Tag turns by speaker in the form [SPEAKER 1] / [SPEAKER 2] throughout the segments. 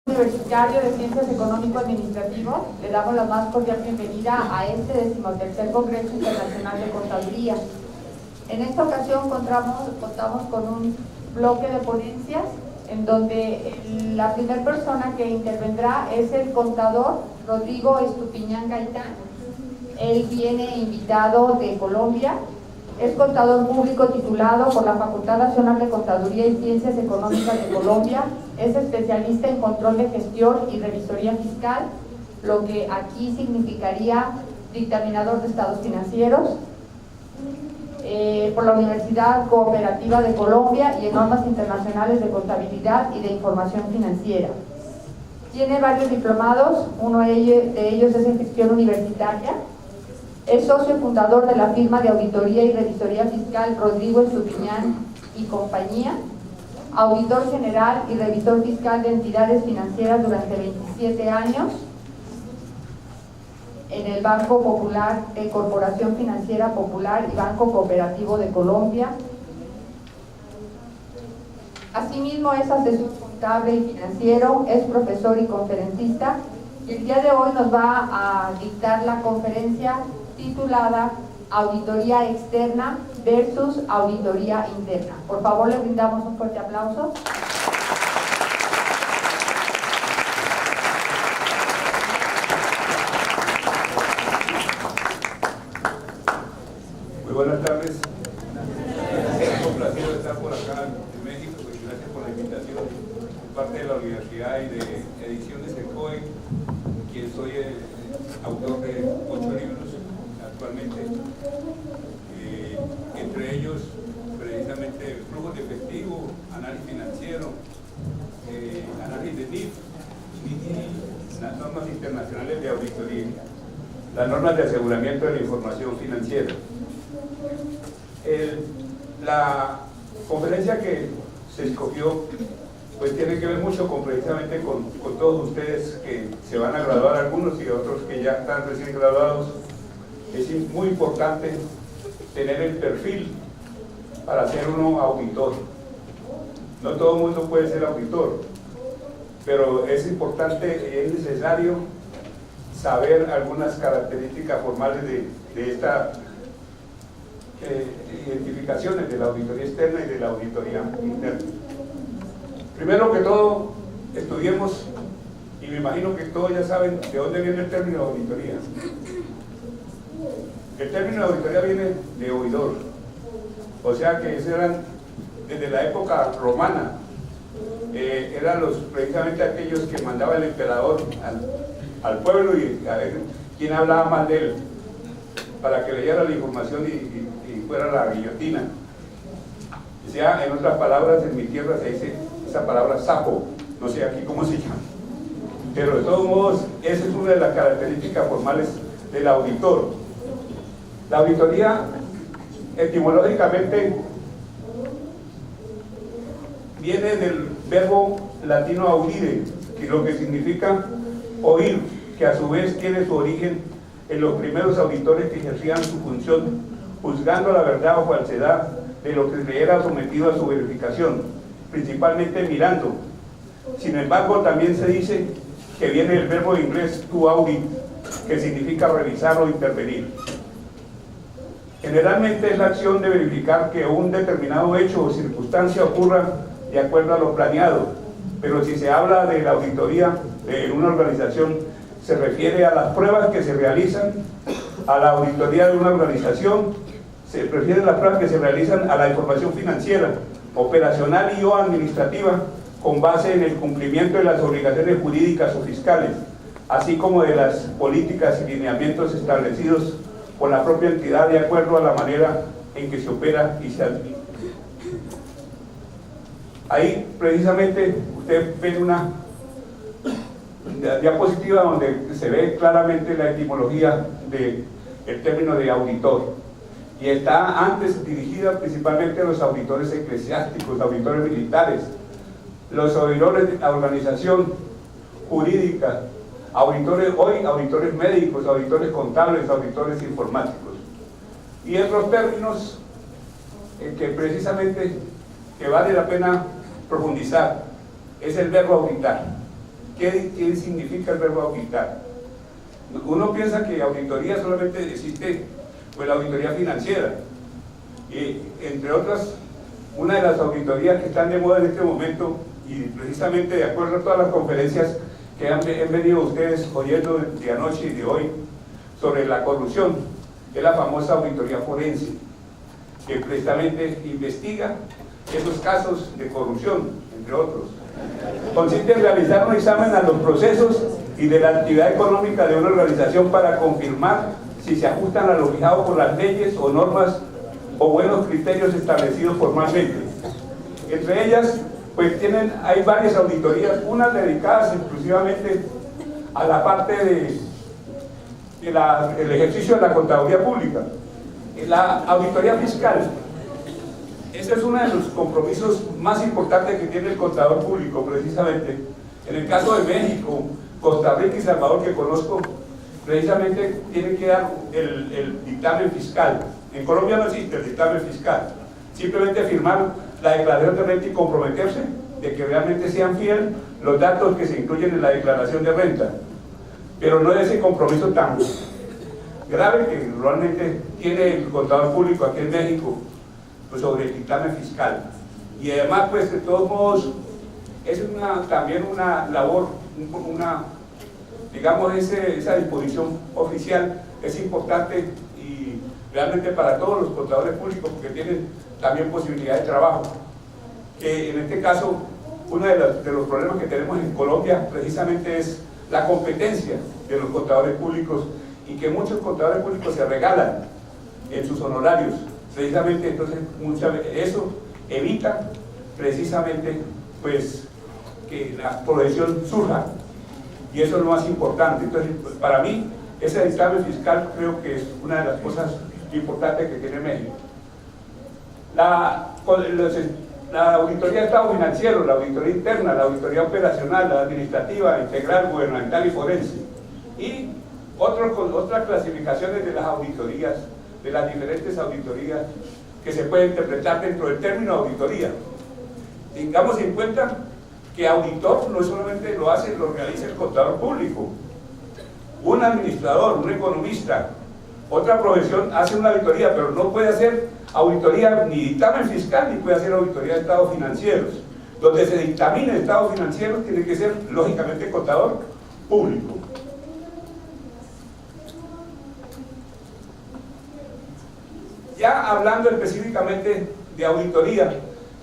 [SPEAKER 1] Universitario de Ciencias Económico-Administrativas, le damos la más cordial bienvenida a este 13º Congreso Internacional de Contaduría. En esta ocasión contamos con un bloque de ponencias en donde la primera persona que intervendrá es el contador Rodrigo Estupiñán Gaitán. Él viene invitado de Colombia. Es contador público titulado por la Facultad Nacional de Contaduría y Ciencias Económicas de Colombia. Es especialista en control de gestión y revisoría fiscal, lo que aquí significaría dictaminador de estados financieros, por la Universidad Cooperativa de Colombia y en normas internacionales de contabilidad y de información financiera. Tiene varios diplomados, uno de ellos es en gestión universitaria. Es socio fundador de la firma de auditoría y revisoría fiscal Rodrigo Estupiñán y compañía, auditor general y revisor fiscal de entidades financieras durante 27 años en el Banco Popular, Corporación Financiera Popular y Banco Cooperativo de Colombia. Asimismo es asesor contable y financiero, es profesor y conferencista, y el día de hoy nos va a dictar la conferencia titulada Auditoría Externa versus Auditoría Interna. Por favor, le brindamos un fuerte aplauso.
[SPEAKER 2] Muy buenas tardes. Es un placer estar por acá en México. Gracias por la invitación por parte de la Universidad y de Ediciones ECOE, quien soy el autor de 8 libros actualmente, entre ellos precisamente flujos de efectivo, análisis financiero, análisis de NIF y las normas internacionales de auditoría, las normas de aseguramiento de la información financiera. La conferencia que se escogió pues tiene que ver mucho precisamente con todos ustedes que se van a graduar, algunos y otros que ya están recién graduados. Es muy importante tener el perfil para ser uno auditor. No todo el mundo puede ser auditor, pero es importante y es necesario saber algunas características formales de estas identificaciones de la auditoría externa y de la auditoría interna. Primero que todo, estudiemos, y me imagino que todos ya saben de dónde viene el término de auditoría. El término de auditoría viene de oidor, o sea que esos eran desde la época romana, eran precisamente aquellos que mandaba el emperador al pueblo y a ver quién hablaba más de él, para que leyera la información y fuera la guillotina. O sea, en otras palabras, en mi tierra se dice esa palabra sapo, no sé aquí cómo se llama, pero de todos modos esa es una de las características formales del auditor. La auditoría, etimológicamente, viene del verbo latino audire, que lo que significa oír, que a su vez tiene su origen en los primeros auditores que ejercían su función, juzgando la verdad o falsedad de lo que le era sometido a su verificación, principalmente mirando. Sin embargo, también se dice que viene del verbo inglés to audit, que significa revisar o intervenir. Generalmente es la acción de verificar que un determinado hecho o circunstancia ocurra de acuerdo a lo planeado, pero si se habla de la auditoría de una organización, se refiere a las pruebas que se realizan a la auditoría de una organización, se refiere a las pruebas que se realizan a la información financiera, operacional y o administrativa, con base en el cumplimiento de las obligaciones jurídicas o fiscales, así como de las políticas y lineamientos establecidos por la propia entidad de acuerdo a la manera en que se opera y se administra. Ahí precisamente usted ve una diapositiva donde se ve claramente la etimología del término de auditor, y está antes dirigida principalmente a los auditores eclesiásticos, auditores militares, los auditores de organización jurídica, auditores médicos, auditores contables, auditores informáticos, y otros términos que precisamente que vale la pena profundizar, es el verbo auditar. ¿Qué significa el verbo auditar? Uno piensa que auditoría solamente existe, pues, la auditoría financiera, y entre otras, una de las auditorías que están de moda en este momento, y precisamente de acuerdo a todas las conferencias que han venido ustedes oyendo de anoche y de hoy sobre la corrupción, es la famosa auditoría forense, que precisamente investiga esos casos de corrupción, entre otros. Consiste en realizar un examen a los procesos y de la actividad económica de una organización para confirmar si se ajustan a lo fijado por las leyes o normas o buenos criterios establecidos formalmente. Entre ellas, pues hay varias auditorías, unas dedicadas exclusivamente a la parte del ejercicio de la contaduría pública. La auditoría fiscal, ese es uno de los compromisos más importantes que tiene el contador público, precisamente. En el caso de México, Costa Rica y Salvador, que conozco, precisamente tiene que dar el dictamen fiscal. En Colombia no existe el dictamen fiscal, simplemente firmar la declaración de renta y comprometerse de que realmente sean fieles los datos que se incluyen en la declaración de renta, pero no es ese compromiso tan grave que realmente tiene el contador público aquí en México, pues, sobre el dictamen fiscal. Y además, pues, de todos modos, es también una labor, digamos, esa disposición oficial es importante y realmente para todos los contadores públicos, porque tienen también posibilidad de trabajo. Que en este caso, uno de los problemas que tenemos en Colombia precisamente es la competencia de los contadores públicos, y que muchos contadores públicos se regalan en sus honorarios. Precisamente, entonces, eso evita precisamente, pues, que la progresión surja, y eso es lo más importante. Entonces, pues, para mí, ese dictamen fiscal creo que es una de las cosas importantes que tiene México. La auditoría de estado financiero, la auditoría interna, la auditoría operacional, la administrativa, integral, gubernamental y forense. Y otras clasificaciones de las auditorías, de las diferentes auditorías que se pueden interpretar dentro del término auditoría. Tengamos en cuenta que auditor no solamente lo realiza el contador público. Un administrador, un economista, otra profesión hace una auditoría, pero no puede hacer auditoría ni dictamen fiscal, ni puede hacer auditoría de estados financieros. Donde se dictamine estados financieros tiene que ser, lógicamente, contador público. Ya hablando específicamente de auditoría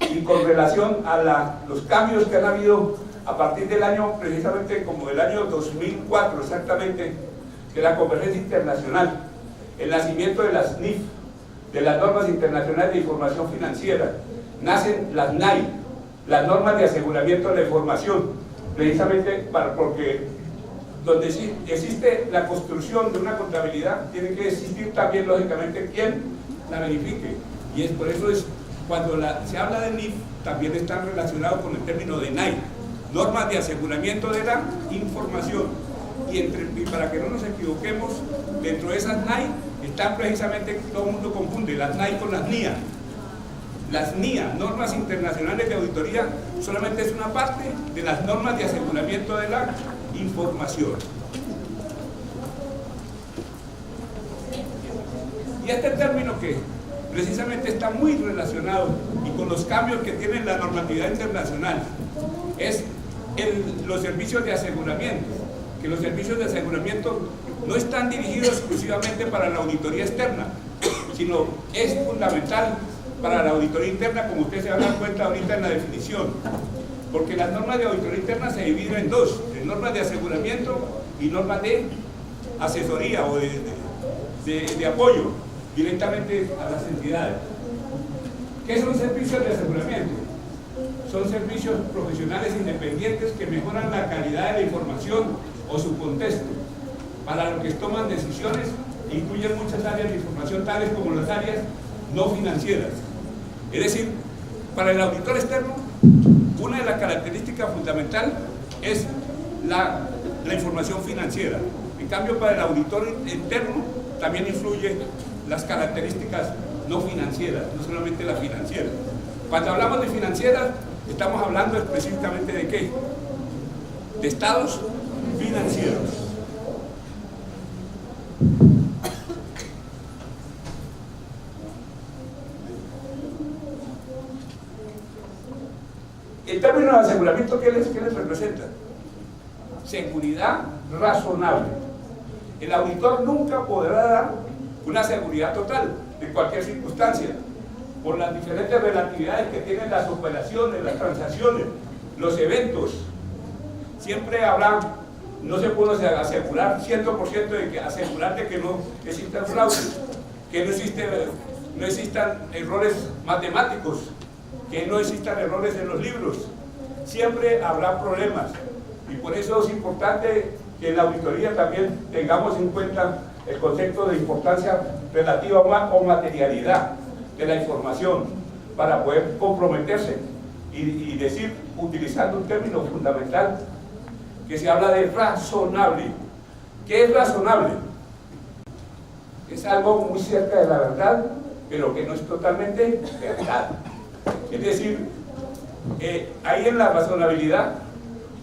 [SPEAKER 2] y con relación a los cambios que han habido a partir del año, precisamente como el año 2004 exactamente, de la convergencia internacional, el nacimiento de las NIF, de las normas internacionales de información financiera, nacen las NAI, las normas de aseguramiento de la información, precisamente porque donde existe la construcción de una contabilidad, tiene que existir también, lógicamente, quien la verifique, y por eso cuando se habla de NIF, también están relacionados con el término de NAI, normas de aseguramiento de la información, y para que no nos equivoquemos, dentro de esas NAI están precisamente, todo el mundo confunde las NAI con las NIA. Las NIA, normas internacionales de auditoría, solamente es una parte de las normas de aseguramiento de la información. Y este término, que precisamente está muy relacionado y con los cambios que tiene la normatividad internacional, es los servicios de aseguramiento, que los servicios de aseguramiento no están dirigidos exclusivamente para la auditoría externa, sino es fundamental para la auditoría interna, como ustedes se van a dar cuenta ahorita en la definición, porque las normas de auditoría interna se dividen en dos, en normas de aseguramiento y normas de asesoría o de apoyo directamente a las entidades. ¿Qué son servicios de aseguramiento? Son servicios profesionales independientes que mejoran la calidad de la información o su contexto, para los que toman decisiones, incluyen muchas áreas de información, tales como las áreas no financieras. Es decir, para el auditor externo, una de las características fundamentales es la información financiera. En cambio, para el auditor interno también influye las características no financieras, no solamente la financiera. Cuando hablamos de financiera, estamos hablando específicamente de qué. de estados financieros. El término de aseguramiento, ¿qué les representa? Seguridad razonable. El auditor nunca podrá dar una seguridad total de cualquier circunstancia, por las diferentes relatividades que tienen las operaciones, las transacciones, los eventos. Siempre habrá, no se puede asegurar 100% de que asegurarte que no existan fraudes, que no existan errores matemáticos, que no existan errores en los libros. Siempre habrá problemas, y por eso es importante que en la auditoría también tengamos en cuenta el concepto de importancia relativa o materialidad de la información, para poder comprometerse y decir, utilizando un término fundamental, que se habla de razonable. ¿Qué es razonable? Es algo muy cerca de la verdad, pero que no es totalmente verdad. Es decir, ahí en la razonabilidad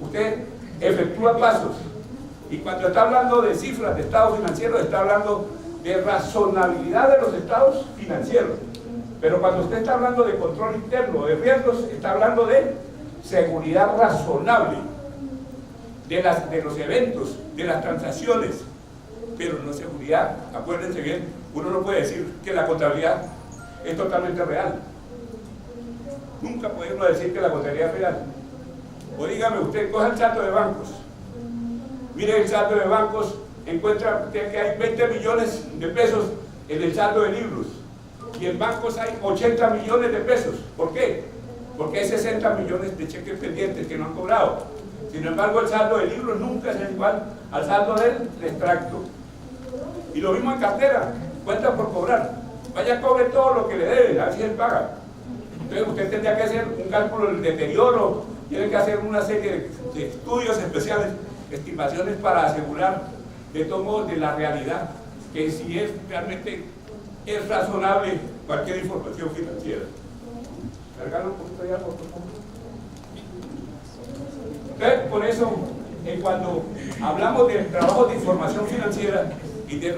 [SPEAKER 2] usted efectúa pasos, y cuando está hablando de cifras de estados financieros, está hablando de razonabilidad de los estados financieros. Pero cuando usted está hablando de control interno, de riesgos, está hablando de seguridad razonable de los eventos, de las transacciones, pero no seguridad. Acuérdense bien, uno no puede decir que la contabilidad es totalmente real. Nunca puede uno decir que la contabilidad es real. O dígame usted, coja el saldo de bancos. Mire el saldo de bancos, encuentra usted que hay 20 millones de pesos en el saldo de libros. Y en bancos hay 80 millones de pesos. ¿Por qué? Porque hay 60 millones de cheques pendientes que no han cobrado. Sin embargo, el saldo de libros nunca es igual al saldo del extracto. Y lo mismo en cartera, cuenta por cobrar. Vaya, cobre todo lo que le deben, así él paga. Entonces usted tendría que hacer un cálculo del deterioro, tiene que hacer una serie de estudios especiales, estimaciones para asegurar de todo modo de la realidad, que si es realmente es razonable cualquier información financiera. Cargarlo un poquito ya, por favor. Entonces, por eso, cuando hablamos de trabajo de información financiera y de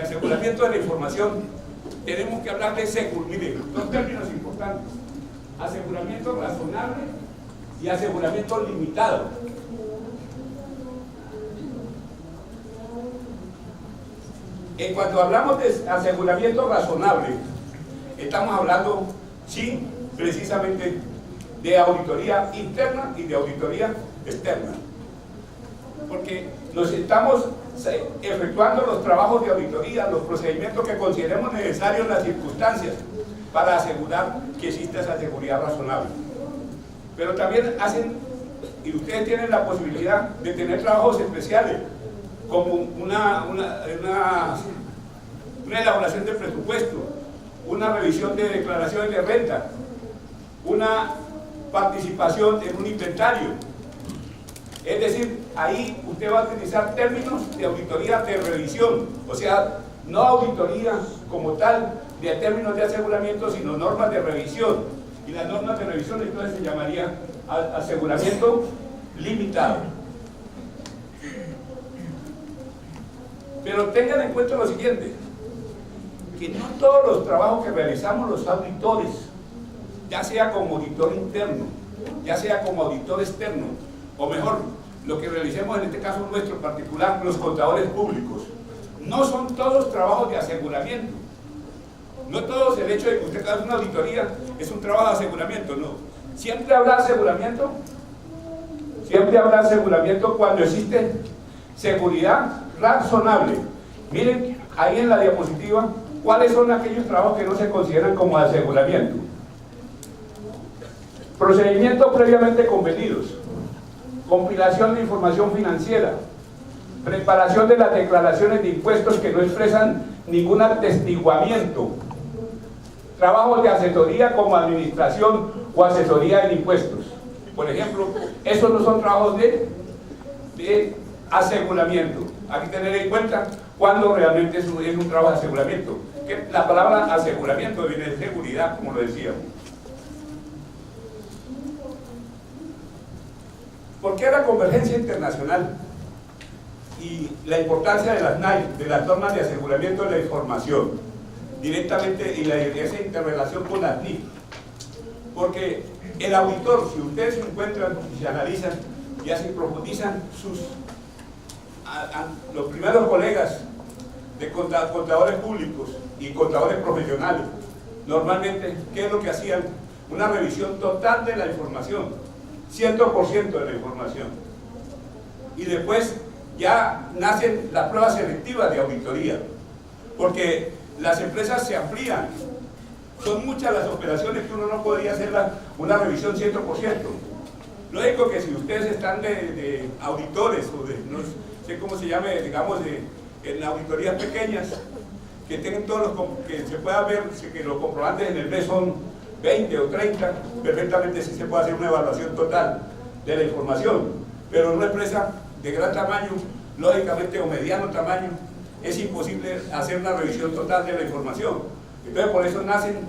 [SPEAKER 2] aseguramiento de la información, tenemos que hablar de mire, dos términos importantes: aseguramiento razonable y aseguramiento limitado. Cuando hablamos de aseguramiento razonable, estamos hablando, sí, precisamente de auditoría interna y de auditoría externa, porque nos estamos efectuando los trabajos de auditoría, los procedimientos que consideremos necesarios en las circunstancias para asegurar que exista esa seguridad razonable. Pero también hacen, y ustedes tienen la posibilidad de tener trabajos especiales, como una elaboración de presupuesto, una revisión de declaraciones de renta, una participación en un inventario. Es decir, ahí usted va a utilizar términos de auditoría de revisión, o sea, no auditoría como tal de términos de aseguramiento, sino normas de revisión. Y las normas de revisión entonces se llamaría aseguramiento limitado. Pero tengan en cuenta lo siguiente, que no todos los trabajos que realizamos los auditores, ya sea como auditor interno, ya sea como auditor externo, o mejor, lo que realicemos en este caso nuestro particular, los contadores públicos, no son todos trabajos de aseguramiento. No todos el hecho de que usted haga una auditoría es un trabajo de aseguramiento, no. Siempre habrá aseguramiento, cuando existe seguridad razonable. Miren ahí en la diapositiva cuáles son aquellos trabajos que no se consideran como aseguramiento. Procedimientos previamente convenidos, compilación de información financiera, preparación de las declaraciones de impuestos que no expresan ningún atestiguamiento, trabajos de asesoría como administración o asesoría en impuestos. Por ejemplo, esos no son trabajos de aseguramiento. Hay que tener en cuenta cuando realmente es un trabajo de aseguramiento. Que la palabra aseguramiento viene de seguridad, como lo decíamos. ¿Por qué la convergencia internacional y la importancia de las NAI, de las normas de aseguramiento de la información, directamente y esa interrelación con las NIC? Porque el auditor, si ustedes se encuentran y se analizan, ya se profundizan los primeros colegas de contadores públicos y contadores profesionales, normalmente, ¿qué es lo que hacían? Una revisión total de la información, 100% de la información. Y después ya nacen las pruebas selectivas de auditoría, porque las empresas se amplían. Son muchas las operaciones que uno no podría hacer una revisión 100%. Lógico que si ustedes están de auditores o de, no sé cómo se llame, digamos, en auditorías pequeñas, que tengan todos los, que se pueda ver que los comprobantes en el mes son 20 o 30, perfectamente sí se puede hacer una evaluación total de la información, pero en una empresa de gran tamaño, lógicamente, o mediano tamaño, es imposible hacer una revisión total de la información. Entonces por eso nacen,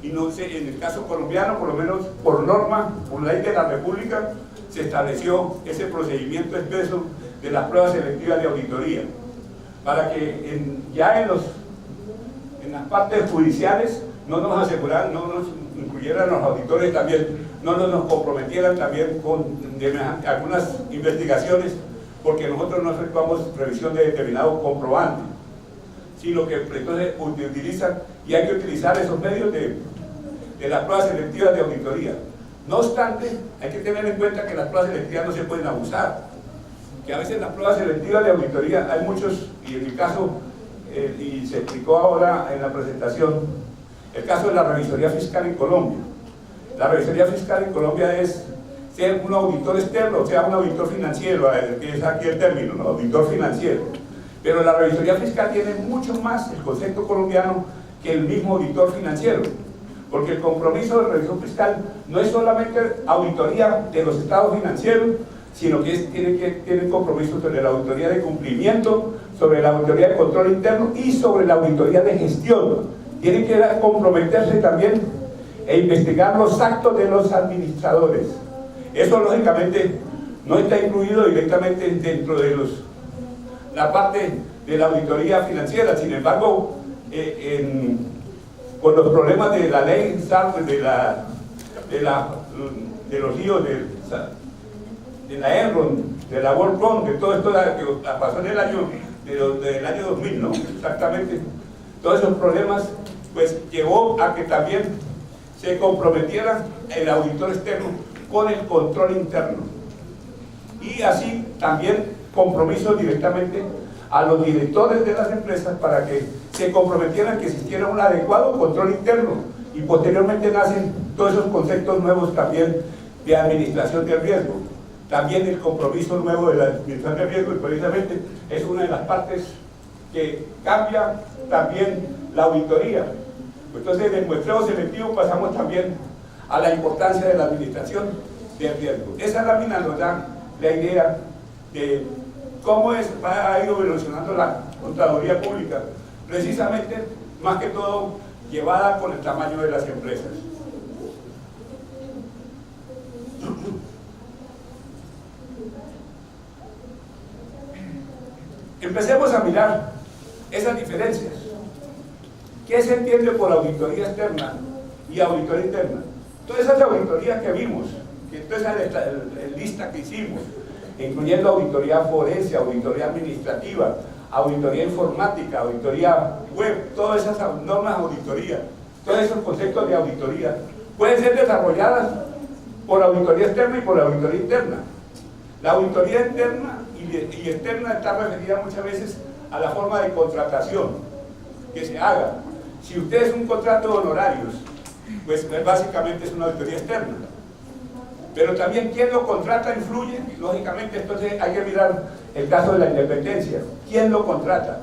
[SPEAKER 2] y no sé, en el caso colombiano, por lo menos por norma, por ley de la República, se estableció ese procedimiento expreso de las pruebas selectivas de auditoría, para que ya en las partes judiciales no nos aseguraran, no nos incluyeran los auditores también, no nos comprometieran también con algunas investigaciones, porque nosotros no efectuamos revisión de determinado comprobante, sino que entonces utilizan, y hay que utilizar esos medios de las pruebas selectivas de auditoría. No obstante, hay que tener en cuenta que las pruebas selectivas no se pueden abusar, que a veces las pruebas selectivas de auditoría hay muchos, y en mi caso, y se explicó ahora en la presentación, el caso de la revisoría fiscal en Colombia. La revisoría fiscal en Colombia es ser un auditor externo, o sea, un auditor financiero, que es aquí el término, ¿no? Auditor financiero. Pero la revisoría fiscal tiene mucho más el concepto colombiano que el mismo auditor financiero, porque el compromiso del revisor fiscal no es solamente auditoría de los estados financieros, sino que tiene compromiso sobre la auditoría de cumplimiento, sobre la auditoría de control interno y sobre la auditoría de gestión. Tiene que comprometerse también e investigar los actos de los administradores. Eso lógicamente no está incluido directamente dentro de la parte de la auditoría financiera. Sin embargo, con los problemas de la ley de los líos de la Enron, de la WorldCom, de todo esto que pasó en el del año 2000, ¿no? Exactamente. Todos esos problemas, pues llevó a que también se comprometiera el auditor externo con el control interno. Y así también compromiso directamente a los directores de las empresas para que se comprometieran que existiera un adecuado control interno, y posteriormente nacen todos esos conceptos nuevos también de administración del riesgo. También el compromiso nuevo de la administración del riesgo, y precisamente es una de las partes que cambia también la auditoría. Entonces, del muestreo selectivo pasamos también a la importancia de la administración del riesgo. Esa lámina nos da la idea de cómo ha ido evolucionando la contaduría pública, precisamente, más que todo, llevada con el tamaño de las empresas. Empecemos a mirar esas diferencias. ¿Qué se entiende por auditoría externa y auditoría interna? Todas esas auditorías que vimos, que toda esa lista que hicimos, incluyendo auditoría forense, auditoría administrativa, auditoría informática, auditoría web, todas esas normas de auditoría, todos esos conceptos de auditoría, pueden ser desarrolladas por auditoría externa y por auditoría interna. La auditoría interna y externa está referida muchas veces a la forma de contratación que se haga. Si usted es un contrato de honorarios, pues básicamente es una auditoría externa. Pero también quien lo contrata influye, y lógicamente entonces hay que mirar el caso de la independencia. ¿Quién lo contrata?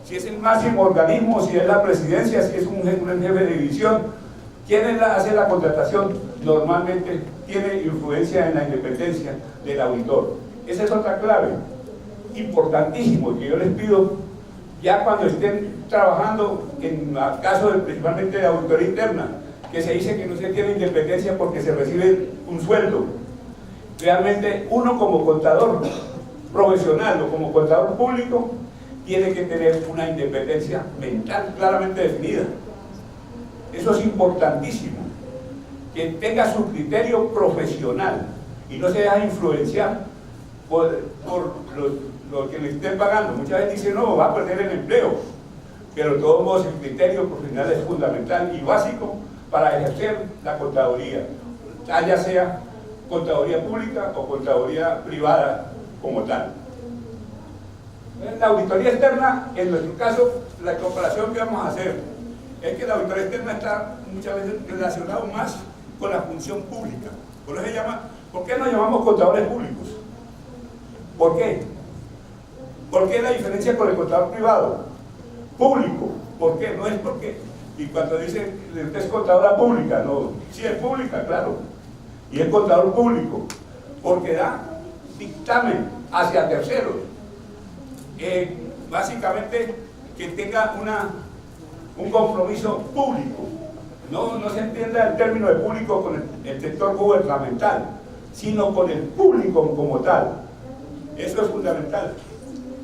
[SPEAKER 2] Si es el máximo organismo, si es la presidencia, si es un jefe de división, ¿quién hace la contratación? Normalmente tiene influencia en la independencia del auditor. Esa es otra clave, importantísimo, que yo les pido, ya cuando estén trabajando en el caso principalmente de auditoría interna, que se dice que no se tiene independencia porque se recibe un sueldo. realmente uno como contador profesional o como contador público tiene que tener una independencia mental claramente definida. Eso es importantísimo, que tenga su criterio profesional y no se deje influenciar por lo que le estén pagando. Muchas veces dicen, no, va a perder el empleo, pero de todos modos el criterio profesional es fundamental y básico para ejercer la contaduría, ya sea contaduría pública o contaduría privada como tal. La auditoría externa, en nuestro caso, la comparación que vamos a hacer es que la auditoría externa está muchas veces relacionada más con la función pública. ¿Por qué nos llamamos contadores públicos? ¿Por qué? ¿Por qué la diferencia con el contador privado? Público. ¿Por qué? No es porque. Y cuando dice, usted es contadora pública, no, sí es pública, claro. Y es contador público, porque da dictamen hacia terceros. Básicamente que tenga un compromiso público. No se entienda el término de público con el sector gubernamental, sino con el público como tal. Eso es fundamental.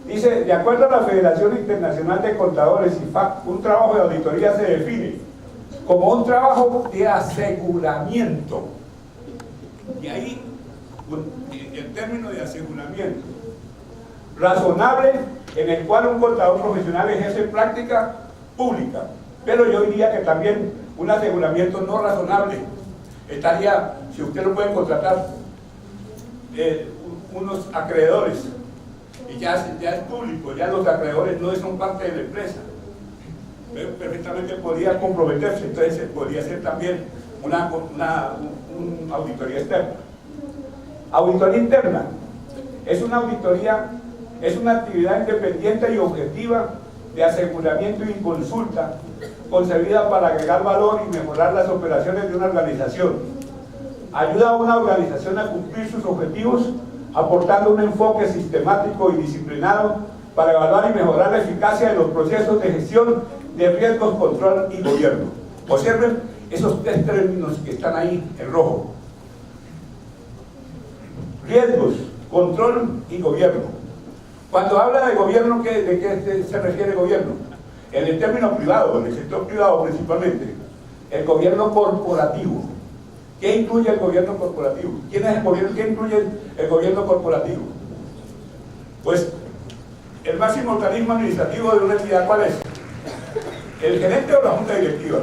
[SPEAKER 2] Dice, de acuerdo a la Federación Internacional de Contadores, IFAC, un trabajo de auditoría se define como un trabajo de aseguramiento. Y ahí el término de aseguramiento razonable, en el cual un contador profesional ejerce práctica pública, pero yo diría que también un aseguramiento no razonable estaría, si usted lo puede contratar, unos acreedores, y ya es público, ya los acreedores no son parte de la empresa, pero perfectamente podría comprometerse, entonces podría ser también una auditoría externa. Auditoría interna es una auditoría, es una actividad independiente y objetiva de aseguramiento y consulta concebida para agregar valor y mejorar las operaciones de una organización. Ayuda a una organización a cumplir sus objetivos aportando un enfoque sistemático y disciplinado para evaluar y mejorar la eficacia de los procesos de gestión de riesgos, control y gobierno. Observen esos tres términos que están ahí en rojo: riesgos, control y gobierno. Cuando habla de gobierno, ¿de qué se refiere gobierno? En el término privado, en el sector privado principalmente, el gobierno corporativo. ¿Qué incluye el gobierno corporativo? ¿Quién es el gobierno? ¿Qué incluye el gobierno corporativo? Pues el máximo organismo administrativo de una entidad, ¿cuál es? ¿El gerente o la junta directiva?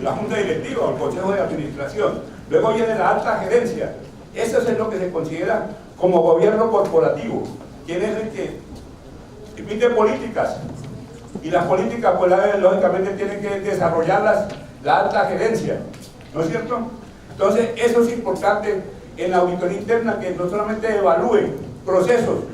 [SPEAKER 2] La junta directiva o el consejo de administración. Luego viene la alta gerencia. Eso es lo que se considera como gobierno corporativo. ¿Quién es el que emite políticas? Y las políticas, pues lógicamente tienen que desarrollarlas la alta gerencia, ¿no es cierto? Entonces, eso es importante en la auditoría interna, que no solamente evalúe procesos,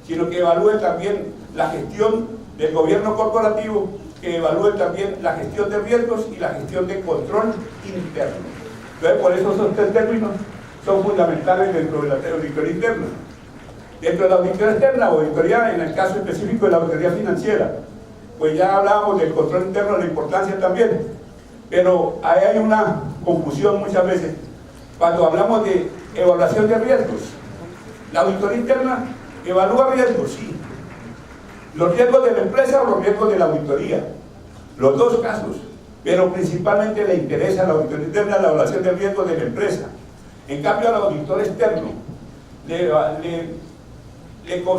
[SPEAKER 2] sino que evalúe también la gestión del gobierno corporativo, que evalúe también la gestión de riesgos y la gestión de control interno. Entonces, por eso esos tres términos son fundamentales dentro de la auditoría interna. Dentro de la auditoría externa o auditoría, en el caso específico de la auditoría financiera, pues ya hablábamos del control interno, la importancia también, pero ahí hay una confusión muchas veces cuando hablamos de evaluación de riesgos. La auditoría interna evalúa riesgos, sí, los riesgos de la empresa o los riesgos de la auditoría, los dos casos, pero principalmente le interesa a la auditoría interna la evaluación de riesgos de la empresa. En cambio, al auditor externo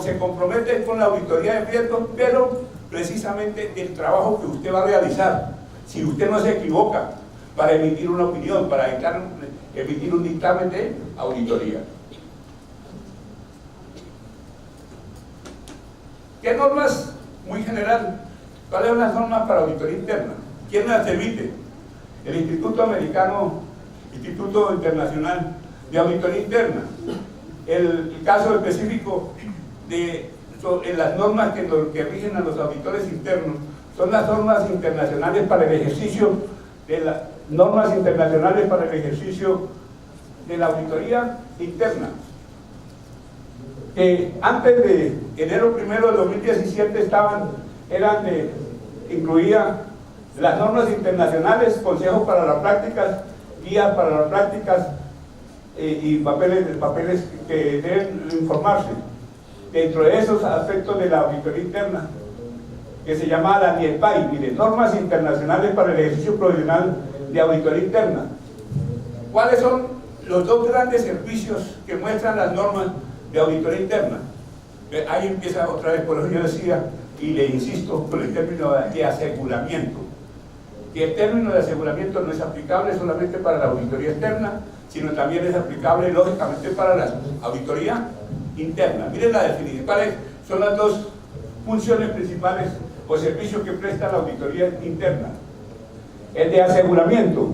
[SPEAKER 2] se compromete con la auditoría de riesgos, pero precisamente del trabajo que usted va a realizar. Si usted no se equivoca para emitir una opinión, para emitir un dictamen de auditoría. ¿Qué normas? Muy general. ¿Cuáles son las normas para auditoría interna? ¿Quién las emite? El Instituto Internacional de Auditoría Interna. El caso específico en las normas que rigen a los auditores internos son las normas internacionales para el ejercicio de la auditoría interna, que antes de enero 1 de 2017 incluía las normas internacionales, consejos para las prácticas, guías para las prácticas y papeles que deben informarse. Dentro de esos aspectos de la auditoría interna, que se llama la NIEPAI, mire, Normas Internacionales para el Ejercicio Profesional de Auditoría Interna. ¿Cuáles son los dos grandes servicios que muestran las normas de auditoría interna? Ahí empieza otra vez, por eso yo decía, y le insisto con el término de aseguramiento, que el término de aseguramiento no es aplicable solamente para la auditoría externa, sino también es aplicable lógicamente para la auditoría interna. Miren la definición, ¿cuáles son las dos funciones principales o servicios que presta la auditoría interna? El de aseguramiento.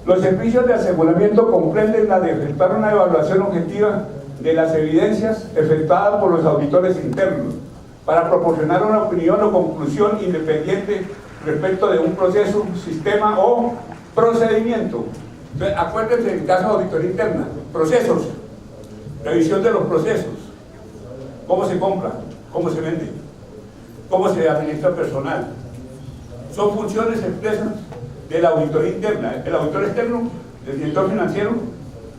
[SPEAKER 2] Los servicios de aseguramiento comprenden la de efectuar una evaluación objetiva de las evidencias efectuadas por los auditores internos para proporcionar una opinión o conclusión independiente respecto de un proceso, sistema o procedimiento. Entonces, acuérdense en caso de auditoría interna, procesos, revisión de los procesos, cómo se compra, cómo se vende, cómo se administra personal. Son funciones expresas de la auditoría interna. El auditor externo, el director financiero,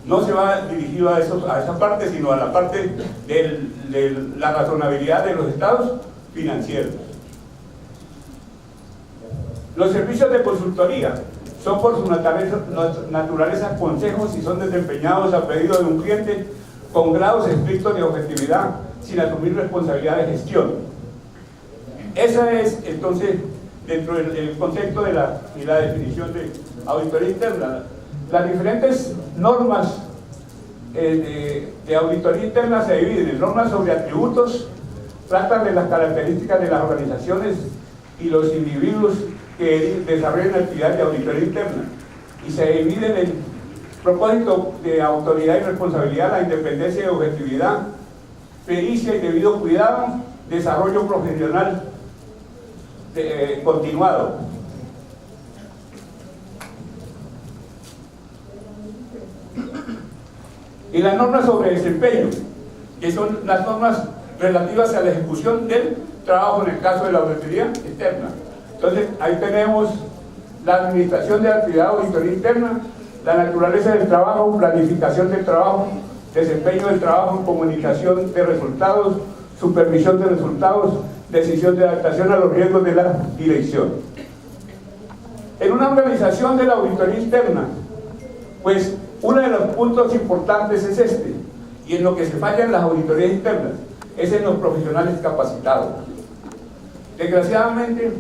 [SPEAKER 2] no se va dirigido a esa parte, sino a la parte de la razonabilidad de los estados financieros. Los servicios de consultoría son por su naturaleza consejos y son desempeñados a pedido de un cliente con grados estrictos de objetividad, sin asumir responsabilidad de gestión. Esa es, entonces, dentro del concepto de la definición de auditoría interna. Las diferentes normas de auditoría interna se dividen en normas sobre atributos, tratan de las características de las organizaciones y los individuos que desarrollan actividades de auditoría interna, y se dividen en propósito de autoridad y responsabilidad, la independencia y objetividad, pericia y debido cuidado, desarrollo profesional continuado. Y las normas sobre desempeño, que son las normas relativas a la ejecución del trabajo en el caso de la auditoría externa. Entonces, ahí tenemos la administración de la actividad de auditoría interna, la naturaleza del trabajo, planificación del trabajo, desempeño del trabajo, comunicación de resultados, supervisión de resultados, decisión de adaptación a los riesgos de la dirección. En una organización de la auditoría interna, pues uno de los puntos importantes es este, y en lo que se falla en las auditorías internas, es en los profesionales capacitados. Desgraciadamente,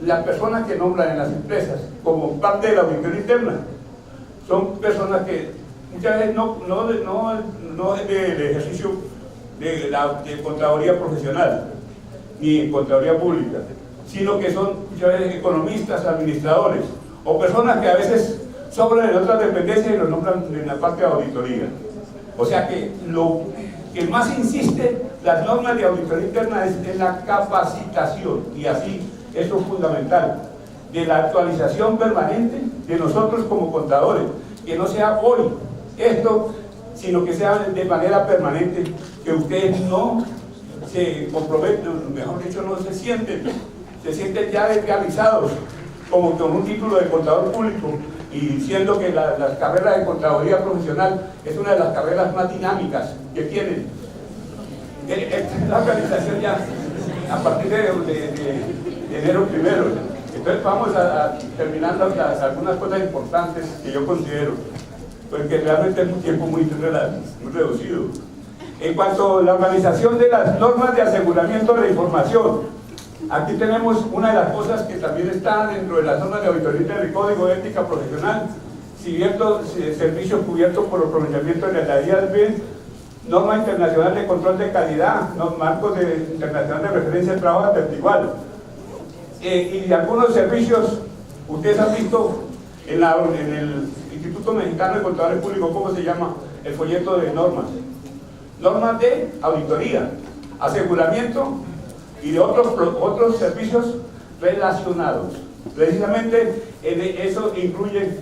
[SPEAKER 2] las personas que nombran en las empresas como parte de la auditoría interna son personas que muchas veces no es del ejercicio de contaduría profesional ni contaduría pública, sino que son muchas veces economistas, administradores o personas que a veces sobran en otras dependencias y los nombran en la parte de auditoría. O sea que lo que más insiste las normas de auditoría interna es en la capacitación, y así eso es fundamental, de la actualización permanente de nosotros como contadores, que no sea hoy esto, sino que sea de manera permanente, que ustedes no se comprometen, mejor dicho, no se sienten ya desrealizados como con un título de contador público, y siendo que la carrera de contaduría profesional es una de las carreras más dinámicas que tienen. La organización ya a partir de enero primero. Entonces vamos a terminar algunas cosas importantes que yo considero, porque realmente es un tiempo muy reducido. En cuanto a la organización de las normas de aseguramiento de la información, aquí tenemos una de las cosas que también está dentro de las normas de auditoría del Código de Ética Profesional: servicios cubiertos por los pronunciamientos de la IASB, norma internacional de control de calidad, marcos internacional de referencia al trabajo atestigual, y algunos servicios. Ustedes han visto en el Instituto Mexicano de Contadores Públicos cómo se llama el folleto de normas de auditoría, aseguramiento y de otros servicios relacionados. Precisamente eso incluye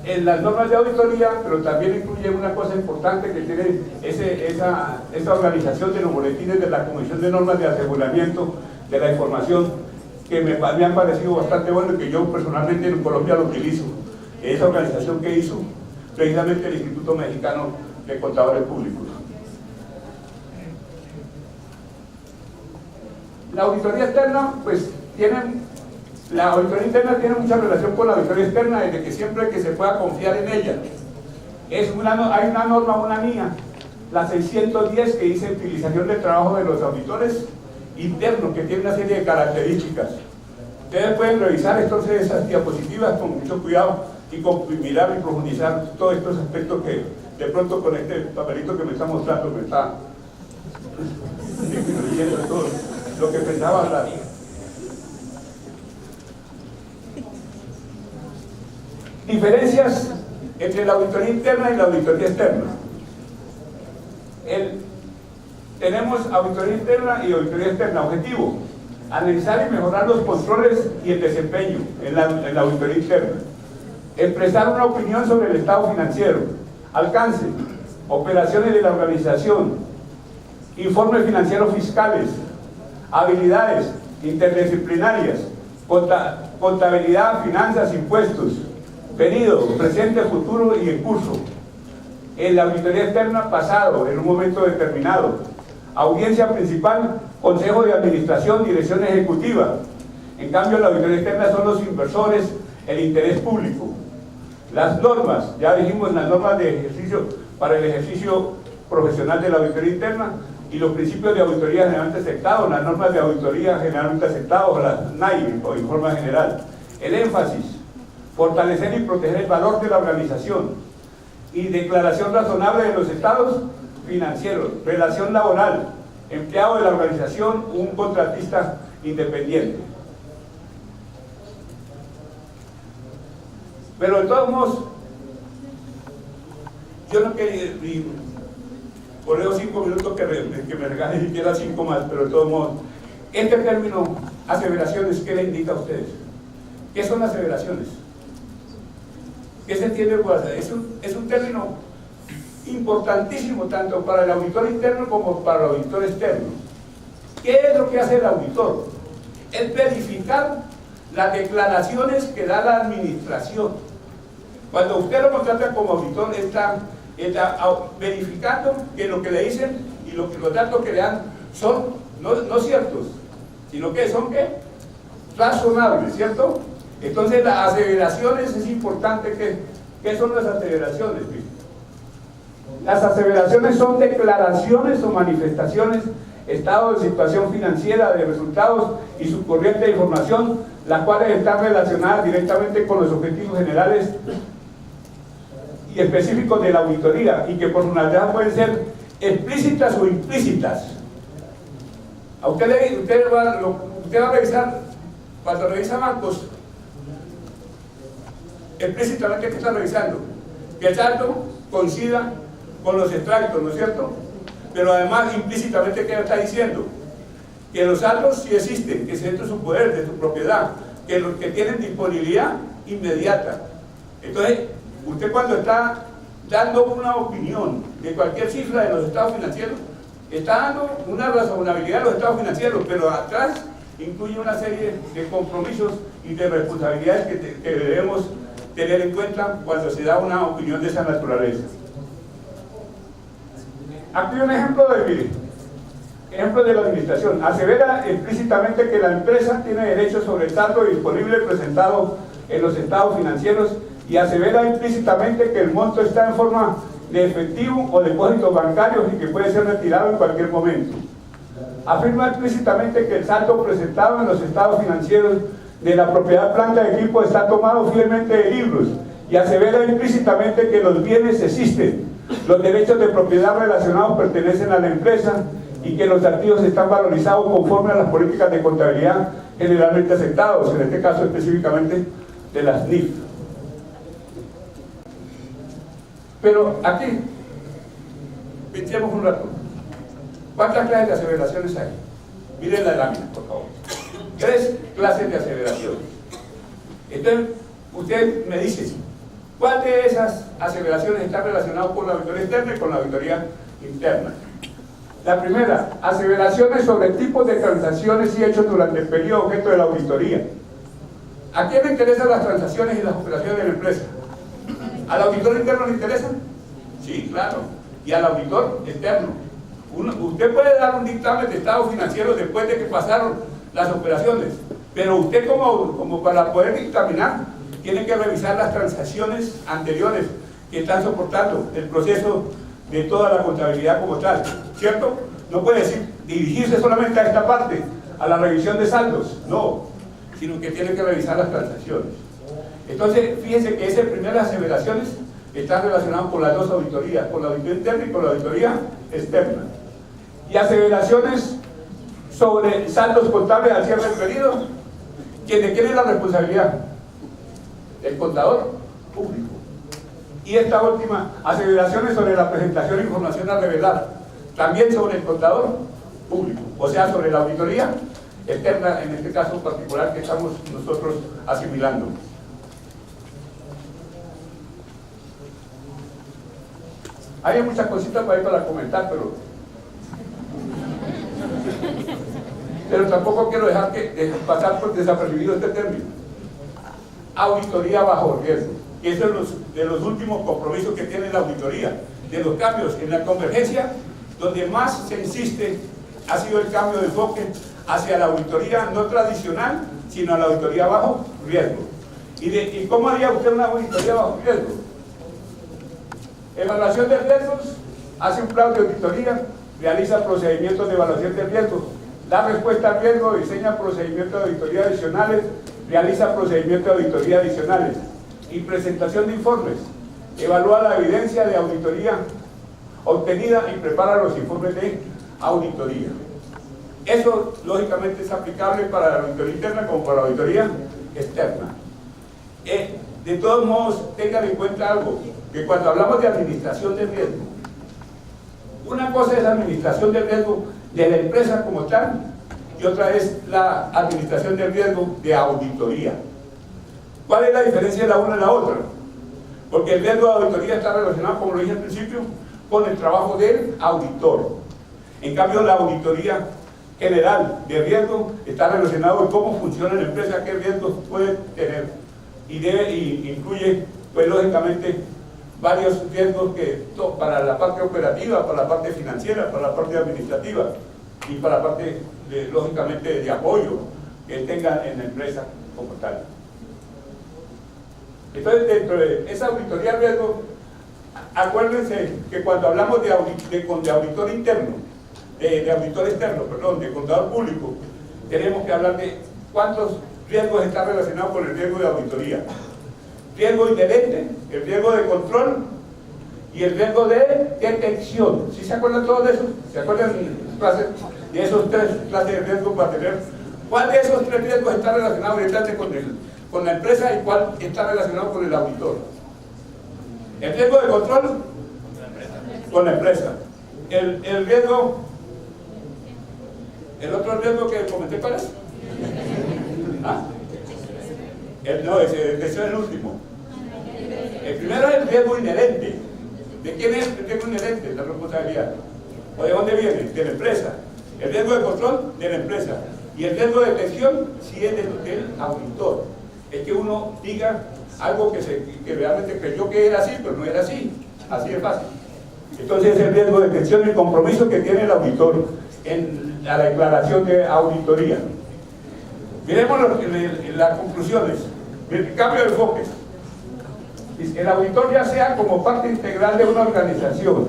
[SPEAKER 2] en las normas de auditoría, pero también incluye una cosa importante que tiene esa organización de los boletines de la Comisión de Normas de Aseguramiento de la Información, que me han parecido bastante bueno y que yo personalmente en Colombia lo utilizo. esa organización que hizo precisamente el Instituto Mexicano de Contadores Públicos. La auditoría externa, pues la auditoría interna tiene mucha relación con la auditoría externa, desde que siempre que se pueda confiar en ella. Hay una norma, una mía, la 610, que dice utilización del trabajo de los auditores internos, que tiene una serie de características. Ustedes pueden revisar entonces esas diapositivas con mucho cuidado y mirar y profundizar todos estos aspectos que de pronto con este papelito que me está mostrando me está diciendo todo lo que pensaba hablar. Diferencias entre la auditoría interna y la auditoría externa. Tenemos auditoría interna y auditoría externa. Objetivo: analizar y mejorar los controles y el desempeño en la auditoría interna. Expresar una opinión sobre el estado financiero. Alcance: operaciones de la organización, informes financieros fiscales, habilidades interdisciplinarias, contabilidad, finanzas, impuestos, periodo, presente, futuro y en curso. En la auditoría externa, pasado, en un momento determinado. Audiencia principal, consejo de administración, dirección ejecutiva. En cambio, la auditoría externa son los inversores, el interés público. Las normas, ya dijimos, las normas de ejercicio para el ejercicio profesional de la auditoría interna y los principios de auditoría generalmente aceptados, las normas de auditoría generalmente aceptados, las NAI o informe general. El énfasis: fortalecer y proteger el valor de la organización y declaración razonable de los estados financieros. Relación laboral: empleado de la organización, un contratista independiente. Pero de todos modos, yo no quería, por esos 5 minutos que me regalen, y quiera 5 más, pero de todos modos, este término, aseveraciones, ¿qué le indica a ustedes? ¿Qué son aseveraciones? ¿Qué se entiende por aseveraciones? Es un término importantísimo tanto para el auditor interno como para el auditor externo. ¿Qué es lo que hace el auditor? Es verificar las declaraciones que da la administración. Cuando usted lo contrata como auditor, está verificando que lo que le dicen y los datos que le dan son no ciertos, sino que son ¿qué? Razonables, ¿cierto? Entonces las aseveraciones es importante. ¿Qué son las aseveraciones? Las aseveraciones son declaraciones o manifestaciones, estado de situación financiera, de resultados y su corriente de información, las cuales están relacionadas directamente con los objetivos generales y específicos de la auditoría y que por su naturaleza pueden ser explícitas o implícitas. Usted va a revisar, cuando revisa bancos, explícitamente, ¿qué está revisando? Que el saldo coincida con los extractos, ¿no es cierto? Pero además, implícitamente, ¿qué está diciendo? Que los saldos sí existen, que es dentro de su poder, de su propiedad, que tienen disponibilidad inmediata. Entonces, usted cuando está dando una opinión de cualquier cifra de los estados financieros, está dando una razonabilidad de los estados financieros, pero atrás incluye una serie de compromisos y de responsabilidades que debemos tener en cuenta cuando se da una opinión de esa naturaleza. Aquí un ejemplo de la administración. Asevera explícitamente que la empresa tiene derecho sobre el saldo disponible presentado en los estados financieros y asevera implícitamente que el monto está en forma de efectivo o depósitos bancarios y que puede ser retirado en cualquier momento. Afirma explícitamente que el saldo presentado en los estados financieros de la propiedad, planta y equipo está tomado fielmente de libros y asevera implícitamente que los bienes existen, los derechos de propiedad relacionados pertenecen a la empresa y que los activos están valorizados conforme a las políticas de contabilidad generalmente aceptados, en este caso específicamente de las NIF. Pero aquí, pensemos un rato. ¿Cuántas clases de aseveraciones hay? Miren la lámina, por favor. 3 clases de aseveraciones. Entonces, usted me dice, ¿cuál de esas aseveraciones está relacionado con la auditoría externa y con la auditoría interna? La primera, aseveraciones sobre tipos de transacciones y hechos durante el periodo objeto de la auditoría. ¿A quién le interesan las transacciones y las operaciones de la empresa? ¿Al auditor interno le interesa? Sí, claro. Y al auditor externo. Usted puede dar un dictamen de estado financiero después de que pasaron las operaciones, pero usted como para poder dictaminar tiene que revisar las transacciones anteriores que están soportando el proceso de toda la contabilidad como tal, ¿cierto? No puede dirigirse solamente a esta parte, a la revisión de saldos, no, sino que tiene que revisar las transacciones. Entonces, fíjense que esas primeras aseveraciones están relacionadas con las dos auditorías, con la auditoría interna y con la auditoría externa. Y aseveraciones sobre saldos contables al cierre del periodo, ¿de quién es la responsabilidad? El contador público. Y esta última, aseveraciones sobre la presentación de información a revelar, también sobre el contador público, o sea, sobre la auditoría externa, en este caso particular que estamos nosotros asimilando. Hay muchas cositas para ahí para comentar, pero tampoco quiero dejar pasar por desapercibido este término. Auditoría bajo riesgo, que eso es de los últimos compromisos que tiene la auditoría, de los cambios en la convergencia, donde más se insiste ha sido el cambio de enfoque hacia la auditoría no tradicional, sino a la auditoría bajo riesgo. ¿Y cómo haría usted una auditoría bajo riesgo? Evaluación de riesgos, hace un plan de auditoría, realiza procedimientos de evaluación de riesgos, da respuesta al riesgo, diseña procedimientos de auditoría adicionales, realiza procedimientos de auditoría adicionales y presentación de informes, evalúa la evidencia de auditoría obtenida y prepara los informes de auditoría. Eso lógicamente es aplicable para la auditoría interna como para la auditoría externa. De todos modos, tengan en cuenta algo, que cuando hablamos de administración de riesgo, una cosa es la administración del riesgo de la empresa como tal, y otra es la administración del riesgo de auditoría. ¿Cuál es la diferencia de la una y la otra? Porque el riesgo de auditoría está relacionado, como lo dije al principio, con el trabajo del auditor. En cambio, la auditoría general de riesgo está relacionado con cómo funciona la empresa, qué riesgos puede tener, y incluye, pues lógicamente, varios riesgos para la parte operativa, para la parte financiera, para la parte administrativa y para la parte, lógicamente, de apoyo que tengan en la empresa como tal. Entonces, dentro de esa auditoría de riesgo, acuérdense que cuando hablamos de auditor interno, de auditor externo, perdón, de contador público, tenemos que hablar de cuántos riesgos están relacionados con el riesgo de auditoría. Riesgo inherente, el riesgo de control y el riesgo de detección. ¿Sí se acuerdan todos de esos? ¿Se acuerdan de esos tres clases de riesgos para tener? ¿Cuál de esos tres riesgos está relacionado directamente con la empresa y cuál está relacionado con el auditor? El riesgo de control con la empresa. El riesgo, el otro riesgo que comenté, ¿cuál es? ¿Ah? No, ese es el último. El primero es el riesgo inherente. ¿De quién es el riesgo inherente? La responsabilidad. ¿O de dónde viene? De la empresa. El riesgo de control, de la empresa. Y el riesgo de detección, sí es del auditor. Es que uno diga algo que realmente creyó que era así, pero no era así. Así de fácil. Entonces, el riesgo de detección y el compromiso que tiene el auditor en la declaración de auditoría. Miremos las conclusiones. El cambio de enfoque. El auditor, ya sea como parte integral de una organización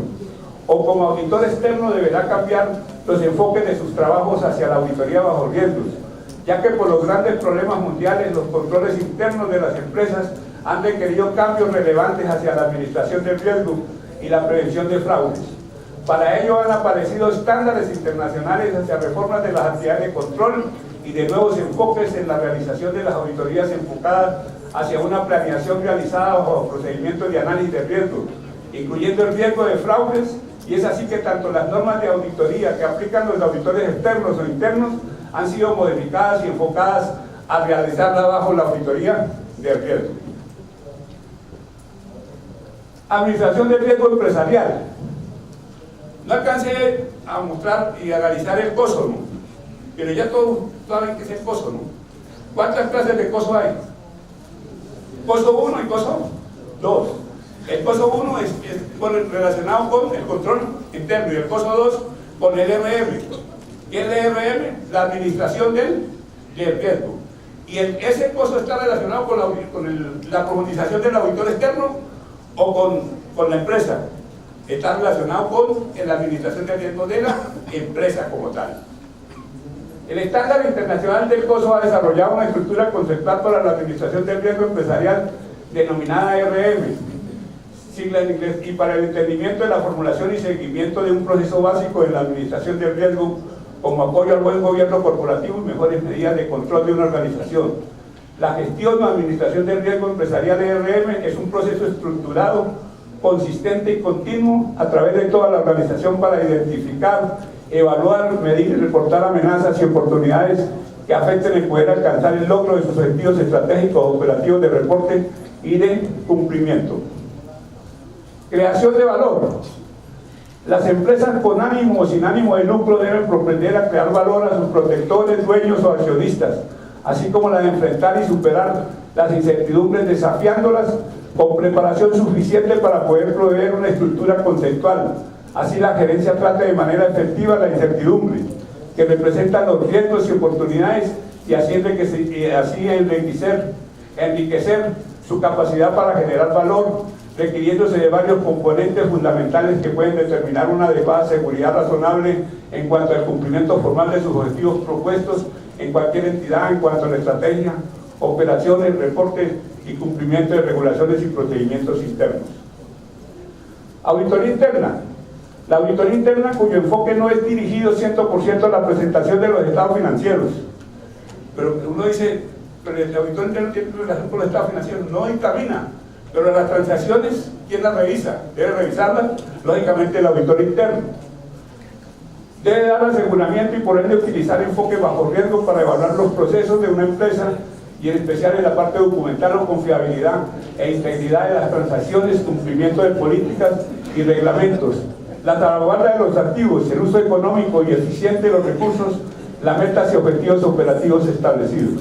[SPEAKER 2] o como auditor externo, deberá cambiar los enfoques de sus trabajos hacia la auditoría bajo riesgos, ya que por los grandes problemas mundiales los controles internos de las empresas han requerido cambios relevantes hacia la administración del riesgo y la prevención de fraudes. Para ello han aparecido estándares internacionales hacia reformas de las actividades de control y de nuevos enfoques en la realización de las auditorías enfocadas hacia una planeación realizada bajo procedimientos de análisis de riesgo, incluyendo el riesgo de fraudes, y es así que tanto las normas de auditoría que aplican los auditores externos o internos han sido modificadas y enfocadas a realizarla bajo la auditoría de riesgo. Administración del riesgo empresarial. No alcancé a mostrar y a analizar el COSO, ¿no? Pero ya todos saben que es el COSO, ¿no? ¿Cuántas clases de COSO hay? COSO 1 y COSO 2. El costo 1 es relacionado con el control interno y el costo 2 con el RM. ¿Qué es el RM? La administración del riesgo. Y ese costo está relacionado con la profundización del auditor externo o con la empresa. Está relacionado con la administración de riesgo de la empresa como tal. El estándar internacional del costo ha desarrollado una estructura conceptual para la administración del riesgo empresarial denominada RM, sigla en inglés, y para el entendimiento de la formulación y seguimiento de un proceso básico de la administración del riesgo como apoyo al buen gobierno corporativo y mejores medidas de control de una organización. La gestión o administración del riesgo empresarial RM es un proceso estructurado, consistente y continuo a través de toda la organización para identificar, evaluar, medir y reportar amenazas y oportunidades que afecten el poder alcanzar el logro de sus objetivos estratégicos operativos de reporte y de cumplimiento. Creación de valor. Las empresas con ánimo o sin ánimo de lucro deben propender a crear valor a sus protectores, dueños o accionistas, así como la de enfrentar y superar las incertidumbres desafiándolas con preparación suficiente para poder proveer una estructura conceptual. Así la gerencia trata de manera efectiva la incertidumbre que representan los riesgos y oportunidades y así enriquecer su capacidad para generar valor, requiriéndose de varios componentes fundamentales que pueden determinar una adecuada seguridad razonable en cuanto al cumplimiento formal de sus objetivos propuestos en cualquier entidad, en cuanto a la estrategia, operaciones, reportes y cumplimiento de regulaciones y procedimientos internos. Auditoría interna. La auditoría interna, cuyo enfoque no es dirigido 100% a la presentación de los estados financieros. Pero uno dice, pero el auditor interno tiene relación con los estados financieros, no encamina. Pero las transacciones, ¿quién las revisa? Debe revisarlas, lógicamente, el auditor interno. Debe dar aseguramiento y por ende utilizar enfoque bajo riesgo para evaluar los procesos de una empresa y en especial en la parte documental o confiabilidad e integridad de las transacciones, cumplimiento de políticas y reglamentos, la salvaguarda de los activos, el uso económico y eficiente de los recursos, las metas y objetivos operativos establecidos.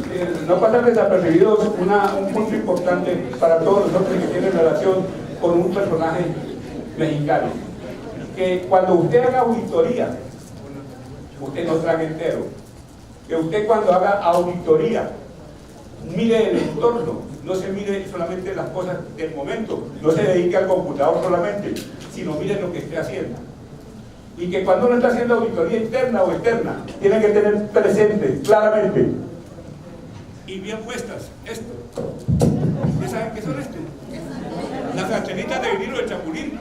[SPEAKER 2] No pasar desapercibidos un punto importante para todos nosotros que tienen relación con un personaje mexicano, que cuando usted haga auditoría, usted no trague entero, que usted cuando haga auditoría mire el entorno, no se mire solamente las cosas del momento, no se dedique al computador solamente, sino mire lo que esté haciendo. Y que cuando uno está haciendo auditoría interna o externa, tiene que tener presente claramente y bien puestas esto. ¿Ustedes saben qué son esto? Las antenitas de vinilo del chapulín.